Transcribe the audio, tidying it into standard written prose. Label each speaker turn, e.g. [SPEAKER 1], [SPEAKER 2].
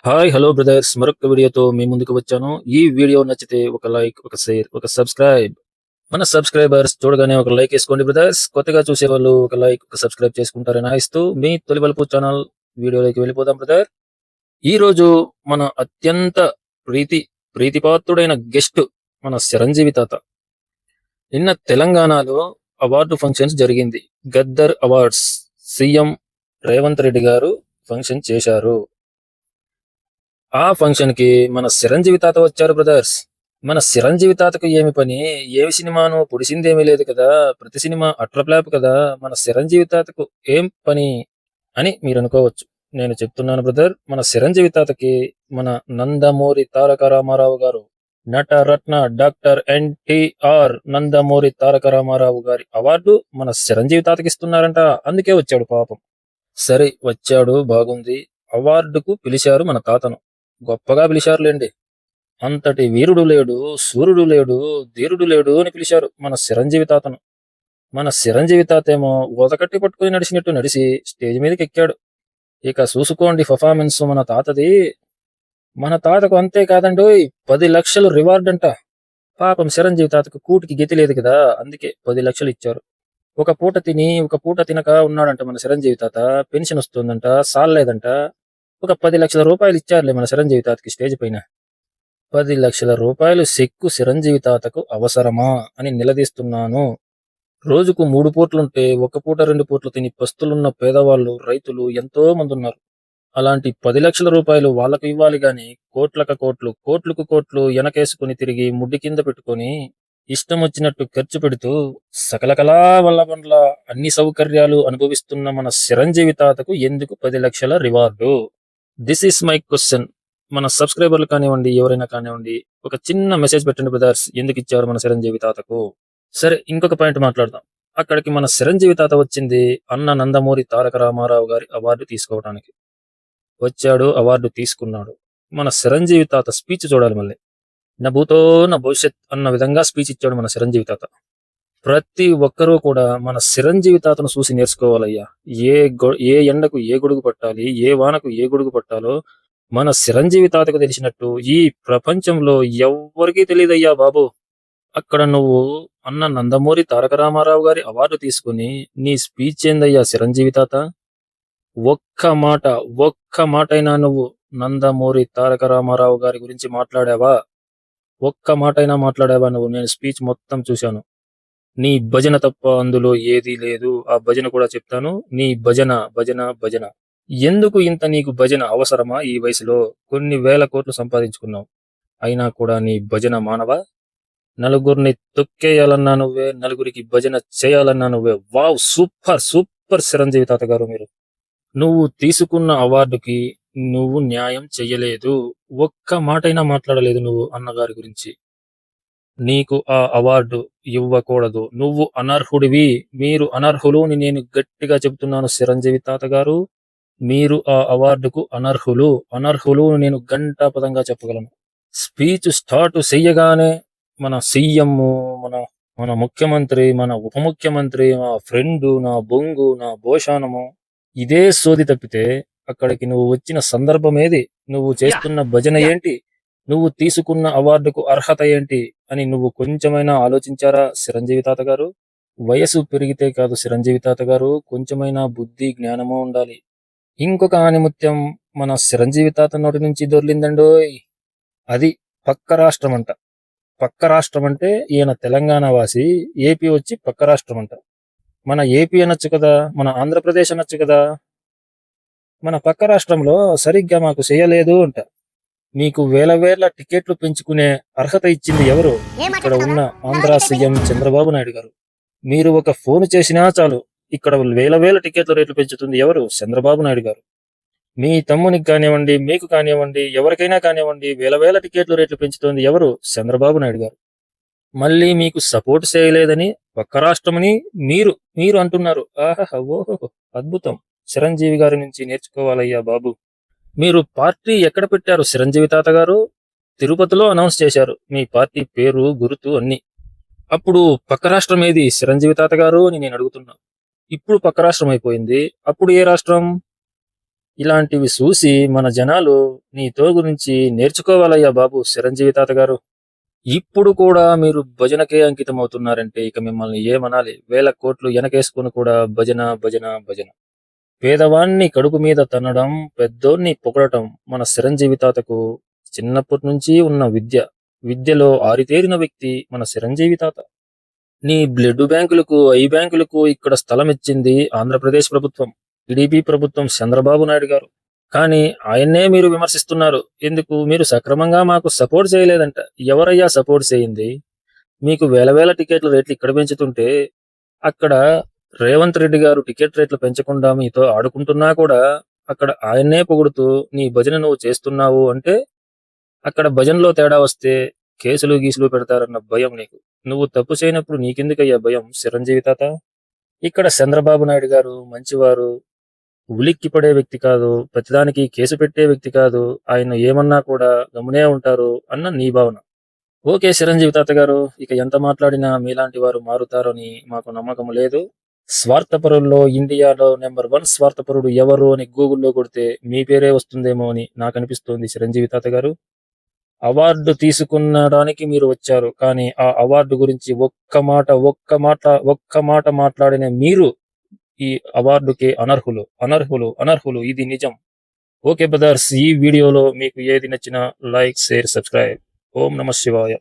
[SPEAKER 1] Hi hello brothers, మరొక వీడియోతో మీ ముందుకు వచ్చాను. ఈ వీడియో నచ్చితే ఒక లైక్, ఒక షేర్, ఒక సబ్స్క్రైబ్. మన సబ్స్క్రైబర్స్ చూడగానే ఒక లైక్ వేసుకోండి బ్రదర్స్. కొత్తగా చూసేవాళ్ళు ఒక లైక్, ఒక సబ్స్క్రైబ్ చేసుకుంటారని ఆశిస్తూ మీ తొలివలుపు ఛానల్ వీడియోలోకి వెళ్ళిపోదాం బ్రదర్. ఈ రోజు మన అత్యంత ప్రీతిపాత్రుడైన గెస్ట్ మన చిరంజీవి తాత. నిన్న తెలంగాణలో అవార్డు ఫంక్షన్స్ జరిగింది. గద్దర్ అవార్డ్స్ సీఎం రేవంత్ రెడ్డి గారు ఫంక్షన్ చేశారు. ఆ ఫంక్షన్ కి మన చిరంజీవి తాత వచ్చారు బ్రదర్స్. మన చిరంజీవి తాతకు ఏమి పని? ఏమి సినిమాను పొడిసిందేమీ లేదు కదా, ప్రతి సినిమా అట్రప్లాప్ కదా, మన చిరంజీవి తాతకు ఏం పని అని మీరు అనుకోవచ్చు. నేను చెప్తున్నాను బ్రదర్, మన చిరంజీవి తాతకి మన నందమూరి తారక రామారావు గారు, నట రత్న డాక్టర్ ఎన్టీఆర్ నందమూరి తారక రామారావు గారి అవార్డు మన చిరంజీవి తాతకి ఇస్తున్నారంట. అందుకే వచ్చాడు పాపం. సరే వచ్చాడు, బాగుంది. అవార్డుకు పిలిచారు మన తాతను. గొప్పగా పిలిచారులేండి. అంతటి వీరుడు లేడు, సూర్యుడు లేడు, ధీరుడు లేడు అని పిలిచారు మన చిరంజీవి తాతను. మన చిరంజీవి తాత ఏమో ఊతకట్టి పట్టుకుని నడిచినట్టు నడిచి స్టేజ్ మీదకి ఎక్కాడు. ఇక చూసుకోండి పర్ఫార్మెన్స్ మన తాతది. మన తాతకు అంతే కాదండి, 10 లక్షలు రివార్డ్ అంట. పాపం చిరంజీవి తాతకు కూటికి గతి లేదు కదా, అందుకే 10 లక్షలు ఇచ్చారు. ఒక పూట తిని ఒక పూట తినక ఉన్నాడంట మన చిరంజీవి తాత. పెన్షన్ వస్తుందంట, సాలేదంట. ఒక 10 లక్షల రూపాయలు ఇచ్చారులే మన చిరంజీవి తాతకి స్టేజ్ పైన. 10 లక్షల రూపాయలు చెక్కు చిరంజీవి తాతకు అవసరమా అని నిలదీస్తున్నాను. రోజుకు 3 పూట్లుంటే 1 పూట 2 పూట్లు తిని పస్తులున్న పేదవాళ్ళు, రైతులు ఎంతో మంది ఉన్నారు. అలాంటి 10 లక్షల రూపాయలు వాళ్ళకు ఇవ్వాలి గాని కోట్లకు కోట్లు వెనకేసుకుని తిరిగి ముడ్డి కింద పెట్టుకొని ఇష్టం వచ్చినట్టు ఖర్చు పెడుతూ సకలకలా వల్లబండ్ల అన్ని సౌకర్యాలు అనుభవిస్తున్న మన చిరంజీవి తాతకు ఎందుకు 10 లక్షల reward? This is my question. మన సబ్స్క్రైబర్లు కానివ్వండి, ఎవరైనా కానివ్వండి, ఒక చిన్న మెసేజ్ పెట్టండి బ్రదర్స్, ఎందుకు ఇచ్చారు మన చిరంజీవి తాతకు? సరే, ఇంకొక పాయింట్ మాట్లాడదాం. అక్కడికి మన చిరంజీవి తాత వచ్చింది అన్న నందమూరి తారక రామారావు గారి అవార్డు తీసుకోవడానికి వచ్చాడు. అవార్డు తీసుకున్నాడు. మన చిరంజీవి తాత స్పీచ్ చూడాలి మళ్ళీ. నా భూతో నా భవిష్యత్ అన్న విధంగా స్పీచ్ ఇచ్చాడు మన చిరంజీవి తాత. ప్రతి ఒక్కరూ కూడా మన చిరంజీవి తాతను చూసి నేర్చుకోవాలయ్యా. ఏ ఎండకు ఏ గొడుగు పట్టాలి, ఏ వానకు ఏ గొడుగు పట్టాలో మన చిరంజీవి తాతకు తెలిసినట్టు ఈ ప్రపంచంలో ఎవ్వరికీ తెలియదయ్యా బాబు. అక్కడ నువ్వు అన్న నందమూరి తారక రామారావు గారి అవార్డు తీసుకుని నీ స్పీచ్ ఏందయ్యా చిరంజీవి తాత? ఒక్క మాటైనా నువ్వు నందమూరి తారక రామారావు గారి గురించి మాట్లాడావా? ఒక్క మాటైనా మాట్లాడావా నువ్వు? నేను స్పీచ్ మొత్తం చూశాను. నీ భజన తప్ప అందులో ఏదీ లేదు. ఆ భజన కూడా చెప్తాను. నీ భజన భజన భజన. ఎందుకు ఇంత నీకు భజన అవసరమా? ఈ వయసులో కొన్ని వేల కోట్లు సంపాదించుకున్నావు, అయినా కూడా నీ భజన మానవా? నలుగురిని తొక్కేయాలన్నా నువ్వే, నలుగురికి భజన చేయాలన్నా నువ్వే. వావ్, సూపర్ సూపర్ చిరంజీవి తాత గారు మీరు. నువ్వు తీసుకున్న అవార్డుకి నువ్వు న్యాయం చెయ్యలేదు. ఒక్క మాటైనా మాట్లాడలేదు నువ్వు అన్నగారి గురించి. నీకు ఆ అవార్డు ఇవ్వకూడదు. నువ్వు అనర్హుడివి. మీరు అనర్హులు అని నేను గట్టిగా చెబుతున్నాను చిరంజీవి తాత గారు. మీరు ఆ అవార్డుకు అనర్హులు నేను ఘంటాపదంగా చెప్పగలను. స్పీచ్ స్టార్ట్ చెయ్యగానే మన సీఎం, మన మన ముఖ్యమంత్రి, మన ఉప ముఖ్యమంత్రి, నా ఫ్రెండు, నా బొంగు, నా భోషానము, ఇదే సోది తప్పితే అక్కడికి నువ్వు వచ్చిన సందర్భం ఏది? నువ్వు చేస్తున్న భజన ఏంటి? నువ్వు తీసుకున్న అవార్డుకు అర్హత ఏంటి అని నువ్వు కొంచెమైనా ఆలోచించారా చిరంజీవి తాత గారు? వయసు పెరిగితే కాదు చిరంజీవి తాత గారు, కొంచెమైనా బుద్ధి జ్ఞానము ఉండాలి. ఇంకొక ఆనిముత్యం మన చిరంజీవి తాత నోటి నుంచి దొర్లిందండోయ్. అది పక్క రాష్ట్రం అంట. పక్క రాష్ట్రం అంటే ఈయన తెలంగాణ వాసి, ఏపీ వచ్చి పక్క రాష్ట్రం అంట. మన ఏపీ అనొచ్చు కదా, మన ఆంధ్రప్రదేశ్ అనొచ్చు కదా. మన పక్క రాష్ట్రంలో సరిగ్గా మాకు చేయలేదు అంట. మీకు వేల టికెట్లు పెంచుకునే అర్హత ఇచ్చింది ఎవరు? ఇక్కడ ఉన్న ఆంధ్ర సీఎం చంద్రబాబు నాయుడు గారు. మీరు ఒక ఫోన్ చేసినా చాలు, ఇక్కడ వేల టికెట్ల రేట్లు పెంచుతుంది ఎవరు? చంద్రబాబు నాయుడు గారు. మీ తమ్మునికి కానివ్వండి, మీకు కానివ్వండి, ఎవరికైనా కానివ్వండి, వేల టికెట్లు రేట్లు పెంచుతుంది ఎవరు? చంద్రబాబు నాయుడు గారు. మళ్ళీ మీకు సపోర్ట్ చేయలేదని ఒక్క రాష్ట్రమని మీరు అంటున్నారు. ఆహా, ఓహో, అద్భుతం. చిరంజీవి గారి నుంచి నేర్చుకోవాలయ్యా బాబు. మీరు పార్టీ ఎక్కడ పెట్టారు చిరంజీవి తాత గారు? తిరుపతిలో అనౌన్స్ చేశారు మీ పార్టీ పేరు, గుర్తు అన్ని. అప్పుడు పక్క రాష్ట్రం ఏది చిరంజీవి తాత గారు అని నేను అడుగుతున్నా. ఇప్పుడు పక్క రాష్ట్రం అయిపోయింది. అప్పుడు ఏ రాష్ట్రం? ఇలాంటివి చూసి మన జనాలు నీతో గురించి నేర్చుకోవాలయ్యా బాబు చిరంజీవి తాత గారు. ఇప్పుడు కూడా మీరు భజనకే అంకితం అవుతున్నారంటే ఇక మిమ్మల్ని ఏమనాలి? వేల కోట్లు వెనకేసుకొని కూడా భజన భజన భజన. పేదవాణ్ణి కడుపు మీద తన్నడం, పెద్దోన్ని పొగడటం మన చిరంజీవి తాతకు చిన్నప్పటి నుంచి ఉన్న విద్య. విద్యలో ఆరితేరిన వ్యక్తి మన చిరంజీవి తాత. నీ బ్లడ్ బ్యాంకులకు, ఐ బ్యాంకులకు ఇక్కడ స్థలం ఇచ్చింది ఆంధ్రప్రదేశ్ ప్రభుత్వం, టీడీపీ ప్రభుత్వం, చంద్రబాబు నాయుడు గారు. కానీ ఆయన్నే మీరు విమర్శిస్తున్నారు. ఎందుకు? మీరు సక్రమంగా మాకు సపోర్ట్ చేయలేదంట. ఎవరయ్యా సపోర్ట్ చేయింది? మీకు వేల వేల టికెట్ల రేట్లు ఇక్కడ పెంచుతుంటే, అక్కడ రేవంత్ రెడ్డి గారు టికెట్ రేట్లు పెంచకుండా మీతో ఆడుకుంటున్నా కూడా అక్కడ ఆయన్నే పొగుడుతూ నీ భజన నువ్వు చేస్తున్నావు అంటే, అక్కడ భజనలో తేడా వస్తే కేసులు గీసులు పెడతారన్న భయం నీకు. నువ్వు తప్పు చేయనప్పుడు నీకెందుకయ్యా భయం చిరంజీవి తాత? ఇక్కడ చంద్రబాబు నాయుడు గారు మంచివారు, ఉలిక్కి పడే వ్యక్తి కాదు, ప్రతిదానికి కేసు పెట్టే వ్యక్తి కాదు, ఆయన ఏమన్నా కూడా గమనే ఉంటారు అన్న నీ భావన. ఓకే చిరంజీవి తాత గారు, ఇక ఎంత మాట్లాడినా మీలాంటి వారు మారుతారని మాకు నమ్మకం లేదు. స్వార్థపరుల్లో ఇండియాలో నెంబర్ 1 స్వార్థపరుడు ఎవరు అని గూగుల్లో కొడితే మీ పేరే వస్తుందేమో అని నాకు అనిపిస్తోంది చిరంజీవి తాత గారు. అవార్డు తీసుకునడానికి మీరు వచ్చారు, కానీ ఆ అవార్డు గురించి ఒక్క మాట మాట్లాడిన మీరు ఈ అవార్డుకి అనర్హులు, అనర్హులు, అనర్హులు. ఇది నిజం. ఓకే బ్రదర్స్, ఈ వీడియోలో మీకు ఏది నచ్చినా లైక్, షేర్, సబ్స్క్రైబ్. ఓం నమ శివాయ.